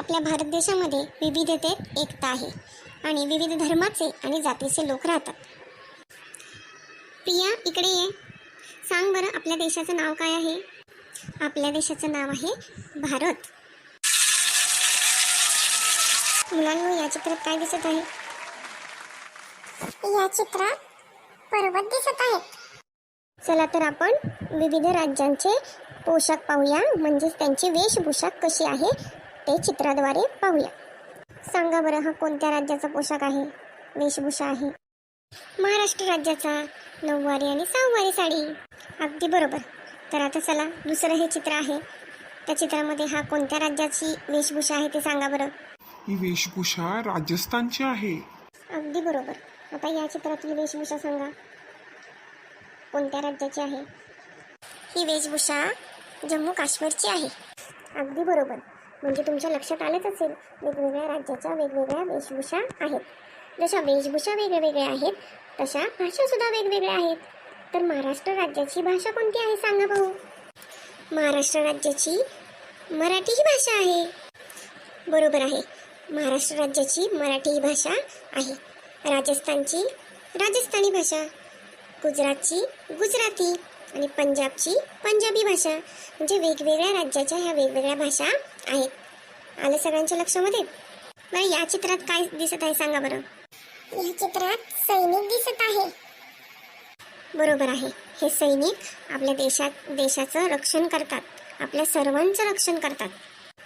आपल्या भारत देशामध्ये विविधतेत एकता आहे आणि विविध धर्माचे आणि जातीचे लोक राहतात. प्रिया, इकडे ये. सांग बरं, आपल्या देशाचं नाव काय आहे? आपल्या देशाचं नाव आहे भारत. मुलांनो, या चित्रात काय दिसत आहे? या चित्रात पर्वत दिसत आहेत. चला तर आपण विविध राज्यांचे पोशाख पाहूया, म्हणजेच त्यांची वेशभूषा कशी आहे ते चित्राद्वारे पाहूया. सांगा बरं, हा कोणत्या राज्याचा पोशाख आहे, वेशभूषा आहे? महाराष्ट्र राज्याचा. नऊवारी आणि सहावारी साडी. अगदी बरोबर. तर आता चला, दुसरं हे चित्र आहे, त्या चित्रामध्ये हा कोणत्या राज्याची वेशभूषा आहे ते सांगा बरं. ही वेशभूषा राजस्थानची आहे. अगदी बरोबर. आता या चित्रातली वेशभूषा सांगा, कोणत्या राज्याची आहे? ही वेशभूषा जम्मू काश्मीरची आहे. अगदी बरोबर. म्हणजे तुमच्या लक्षात आलंच असेल, वेगवेगळ्या राज्याच्या वेगवेगळ्या वेशभूषा आहेत. जशा वेशभूषा वेगवेगळ्या आहेत तशा भाषा सुद्धा वेगवेगळ्या आहेत. तर महाराष्ट्र राज्याची भाषा कोणती आहे सांगा भाऊ? महाराष्ट्र राज्याची मराठी ही भाषा आहे. बरोबर आहे. महाराष्ट्र राज्याची मराठी ही भाषा आहे. राजस्थानची राजस्थानी भाषा, गुजरातची गुजराती आणि पंजाबची पंजाबी भाषा. म्हणजे वेगवेगळ्या राज्याच्या ह्या वेगवेगळ्या भाषा आहेत. आलं सगळ्यांच्या लक्षामध्ये? बरं, या चित्रात काय दिसत आहे सांगा बरं? या चित्रात सैनिक दिसत आहे. बरोबर आहे. हे सैनिक आपल्या देशाचं रक्षण करतात, आपल्या सर्वांचं रक्षण करतात.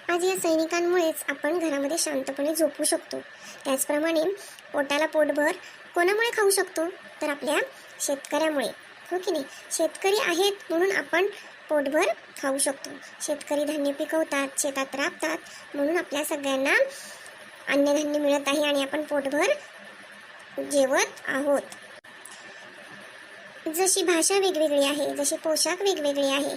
आज या सैनिकांमुळेच आपण घरामध्ये शांतपणे झोपू शकतो. त्याचप्रमाणे पोटाला पोटभर कोणामुळे खाऊ शकतो? तर आपल्या शेतकऱ्यामुळे, हो की नाही? शेतकरी आहेत म्हणून आपण पोटभर खाऊ शकतो. शेतकरी धान्य पिकवतात, शेतात राबतात, म्हणून आपल्या सगळ्यांना अन्नधान्य मिळत आहे आणि आपण पोटभर जेवत आहोत. जशी भाषा वेगवेगळी आहे, जसे पोशाख वेगवेगळे आहे,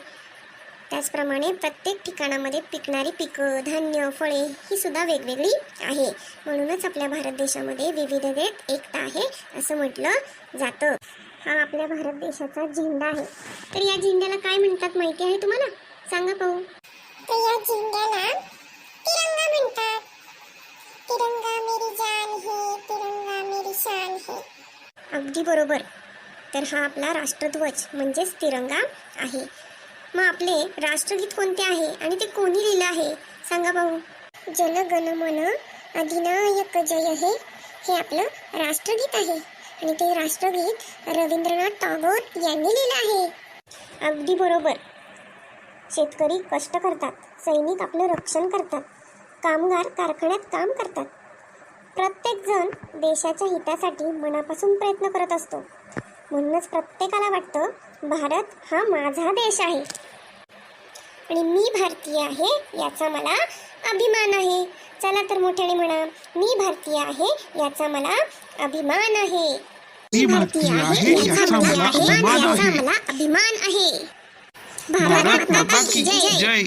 त्याचप्रमाणे प्रत्येक ठिकाणामध्ये पिकणारी पिकं, धान्य, फळे ही सुद्धा वेगवेगळी आहे. म्हणूनच आपल्या भारत देशामध्ये विविधतेत एकता आहे असं म्हटलं जातं. हा आपल्या भारत देशाचा झेंडा आहे. तर या झेंड्याला काय म्हणतात माहिती आहे तुम्हाला? सांगा पाहू. तर या झेंड्याला तिरंगा म्हणतात. तिरंगा मेरी जान है, तिरंगा मेरी शान है. अगदी बरोबर. तर हा आपला राष्ट्रध्वज म्हणजेच तिरंगा आहे. मग आपले राष्ट्रगीत कोणते आहे आणि ते कोणी लिहिलं आहे सांगा भाऊ? जन गण मन अधिनायक जय हे आपलं राष्ट्रगीत आहे आणि ते राष्ट्रगीत रवींद्रनाथ टागोर यांनी लिहिलं आहे. अगदी बरोबर. शेतकरी कष्ट करतात, सैनिक आपलं रक्षण करतात, कामगार कारखान्यात काम करतात. प्रत्येक जण देशाच्या हितासाठी मनापासून प्रयत्न करत असतो. म्हणूनच प्रत्येकाला वाटतं भारत हा माझा देश आहे आणि मी भारतीय आहे याचा मला अभिमान आहे. चला तर मोठ्याने म्हणा, मी भारतीय आहे याचा मला अभिमान आहे. मी भारतीय आहे याचा मला अभिमान आहे. अभिमान आहे. भारत माता की जय.